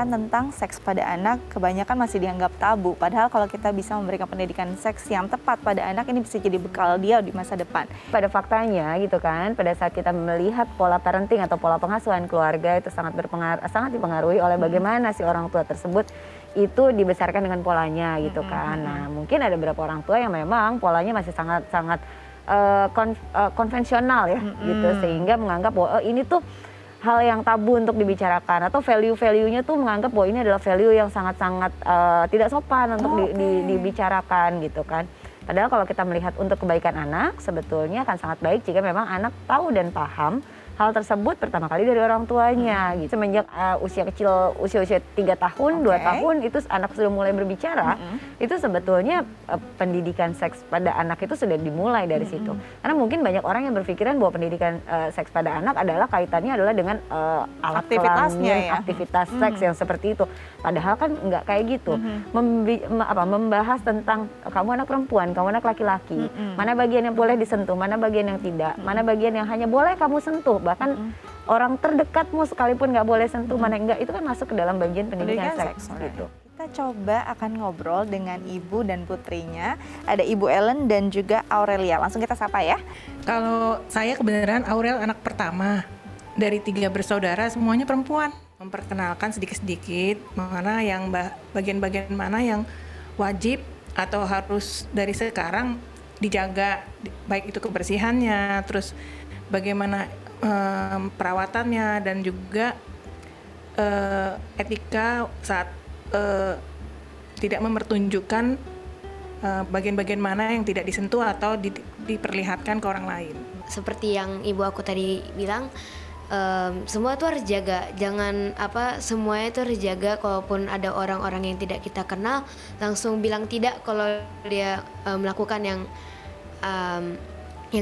membicarakan tentang seks pada anak kebanyakan masih dianggap tabu. Padahal kalau kita bisa memberikan pendidikan seks yang tepat pada anak, ini bisa jadi bekal dia di masa depan. Pada faktanya gitu kan, pada saat kita melihat pola parenting atau pola pengasuhan keluarga itu sangat dipengaruhi oleh bagaimana si orang tua tersebut itu dibesarkan dengan polanya gitu kan. Nah, mungkin ada beberapa orang tua yang memang polanya masih sangat konvensional ya gitu, sehingga menganggap bahwa ini tuh hal yang tabu untuk dibicarakan, atau value-nya tuh menganggap bahwa ini adalah value yang sangat-sangat tidak sopan untuk dibicarakan gitu kan. Padahal kalau kita melihat untuk kebaikan anak, sebetulnya akan sangat baik jika memang anak tahu dan paham hal tersebut pertama kali dari orang tuanya gitu. Semenjak usia kecil, usia 3 tahun, 2 tahun itu anak sudah mulai berbicara, itu sebetulnya pendidikan seks pada anak itu sudah dimulai dari situ. Karena mungkin banyak orang yang berpikiran bahwa pendidikan seks pada anak adalah kaitannya adalah dengan alat kelamin, aktivitas seks yang seperti itu. Padahal kan nggak kayak gitu. Membahas tentang kamu anak perempuan, kamu anak laki-laki, mana bagian yang boleh disentuh, mana bagian yang tidak, mana bagian yang hanya boleh kamu sentuh, bahkan orang terdekatmu sekalipun nggak boleh sentuh, mana enggak, itu kan masuk ke dalam bagian pendidikan seks gitu. Kita coba akan ngobrol dengan ibu dan putrinya. Ada Ibu Ellen dan juga Aurelia. Langsung kita sapa ya. Kalau saya kebenaran Aurel anak pertama dari 3 bersaudara, semuanya perempuan. Memperkenalkan sedikit-sedikit mana yang bagian-bagian mana yang wajib atau harus dari sekarang dijaga, baik itu kebersihannya, terus bagaimana perawatannya, dan juga etika saat tidak mempertunjukkan bagian-bagian mana yang tidak disentuh atau diperlihatkan ke orang lain. Seperti yang ibu aku tadi bilang, semua itu harus jaga, jangan semuanya itu harus jaga. Kalaupun ada orang-orang yang tidak kita kenal, langsung bilang tidak kalau dia melakukan yang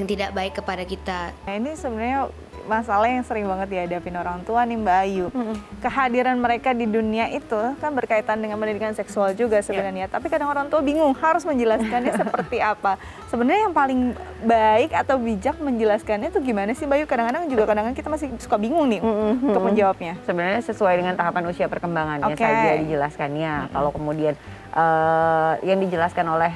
tidak baik kepada kita. Nah, ini sebenarnya masalah yang sering banget dihadapin orang tua nih Mbak Ayu. Kehadiran mereka di dunia itu kan berkaitan dengan pendidikan seksual juga sebenarnya. Tapi kadang orang tua bingung harus menjelaskannya seperti apa. Sebenarnya yang paling baik atau bijak menjelaskannya itu gimana sih Mbak Ayu? Kadang-kadang kita masih suka bingung nih untuk menjawabnya. Sebenarnya sesuai dengan tahapan usia perkembangannya saja dijelaskannya. Kalau kemudian yang dijelaskan oleh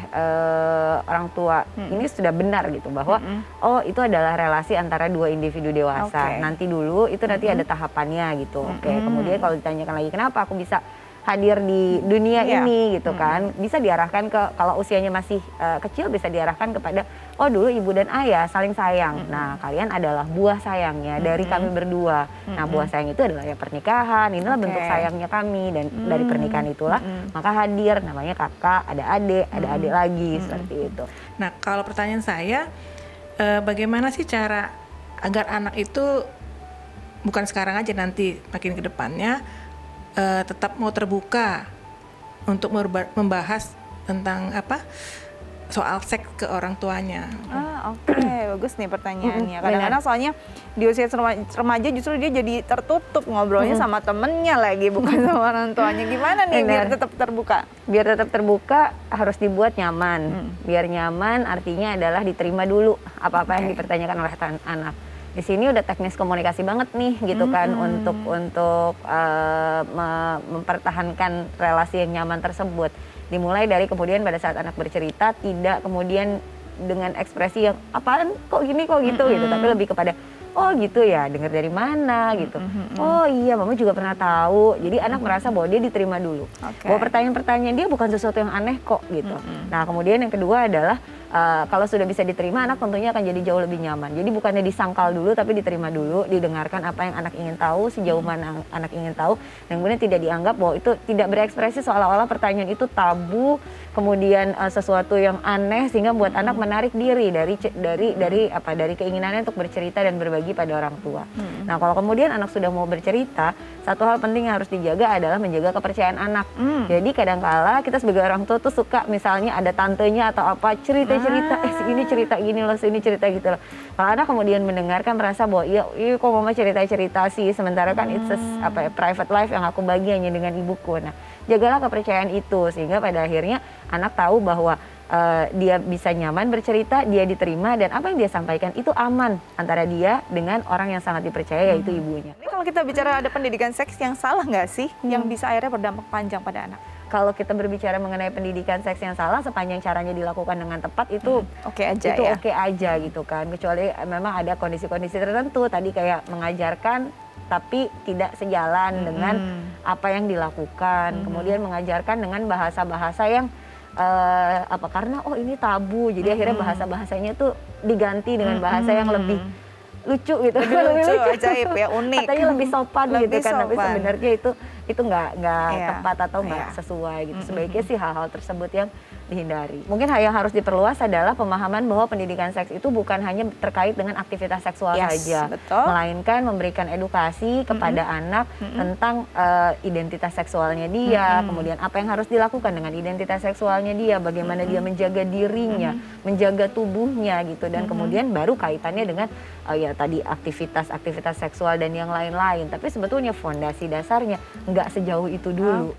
orang tua ini sudah benar gitu, bahwa oh itu adalah relasi antara 2 individu dewasa. Nanti dulu itu nanti ada tahapannya gitu. Kemudian kalau ditanyakan lagi kenapa aku bisa hadir di dunia ini gitu kan, bisa diarahkan ke, kalau usianya masih kecil bisa diarahkan kepada oh dulu ibu dan ayah saling sayang. Nah kalian adalah buah sayangnya dari kami berdua. Nah buah sayang itu adalah ya pernikahan, inilah bentuk sayangnya kami, dan dari pernikahan itulah maka hadir namanya kakak, ada adik lagi seperti itu. Nah kalau pertanyaan saya, bagaimana sih cara agar anak itu bukan sekarang aja, nanti makin ke depannya tetap mau terbuka untuk membahas tentang soal seks ke orang tuanya. Bagus nih pertanyaannya. Kadang-kadang soalnya di usia remaja justru dia jadi tertutup, ngobrolnya sama temennya lagi, bukan sama orang tuanya. Gimana nih biar tetap terbuka? Biar tetap terbuka harus dibuat nyaman. Biar nyaman artinya adalah diterima dulu apa-apa yang dipertanyakan oleh anak. Di sini udah teknis komunikasi banget nih gitu kan, untuk mempertahankan relasi yang nyaman tersebut. Dimulai dari kemudian pada saat anak bercerita, tidak kemudian dengan ekspresi yang apaan kok gini kok gitu gitu, tapi lebih kepada oh gitu ya, dengar dari mana gitu. Oh iya, mama juga pernah tahu. Jadi anak merasa bahwa dia diterima dulu. Bahwa pertanyaan-pertanyaan dia bukan sesuatu yang aneh kok gitu. Nah kemudian yang kedua adalah kalau sudah bisa diterima, anak tentunya akan jadi jauh lebih nyaman. Jadi bukannya disangkal dulu, tapi diterima dulu, didengarkan apa yang anak ingin tahu, sejauh mana anak ingin tahu, dan kemudian tidak dianggap bahwa itu tidak berekspresi seolah-olah pertanyaan itu tabu, kemudian sesuatu yang aneh sehingga membuat anak menarik diri dari keinginannya untuk bercerita dan berbagi pada orang tua. Nah kalau kemudian anak sudah mau bercerita, satu hal penting yang harus dijaga adalah menjaga kepercayaan anak. Jadi kadangkala kita sebagai orang tua tuh suka misalnya ada tantenya atau apa cerita si ini cerita gini loh, si ini cerita gitu loh. Kalau anak kemudian mendengarkan merasa bahwa iya kok mama cerita sih, sementara kan it's private life yang aku bagi hanya dengan ibuku. Nah jagalah kepercayaan itu sehingga pada akhirnya anak tahu bahwa dia bisa nyaman bercerita, dia diterima, dan apa yang dia sampaikan itu aman antara dia dengan orang yang sangat dipercaya, yaitu ibunya. Ini kalau kita bicara ada pendidikan seks yang salah nggak sih, yang bisa akhirnya berdampak panjang pada anak? Kalau kita berbicara mengenai pendidikan seks yang salah, sepanjang caranya dilakukan dengan tepat itu Oke aja itu ya. oke aja gitu kan. Kecuali memang ada kondisi-kondisi tertentu tadi kayak mengajarkan tapi tidak sejalan dengan apa yang dilakukan. Kemudian mengajarkan dengan bahasa-bahasa yang karena ini tabu. Jadi akhirnya bahasa-bahasanya tuh diganti dengan bahasa yang lebih lucu gitu. Lebih lucu, ajaib ya, unik. Katanya lebih sopan Lebih gitu kan, tapi sopan. sebenarnya itu nggak Iya. tepat atau nggak Iya. sesuai gitu. Sebaiknya sih hal-hal tersebut yang dihindari. Mungkin hal yang harus diperluas adalah pemahaman bahwa pendidikan seks itu bukan hanya terkait dengan aktivitas seksual Yes, saja, betul. melainkan memberikan edukasi kepada anak tentang identitas seksualnya dia, kemudian apa yang harus dilakukan dengan identitas seksualnya dia, bagaimana dia menjaga dirinya, menjaga tubuhnya gitu, dan kemudian baru kaitannya dengan ya tadi aktivitas seksual dan yang lain-lain. Tapi sebetulnya fondasi dasarnya nggak sejauh itu dulu.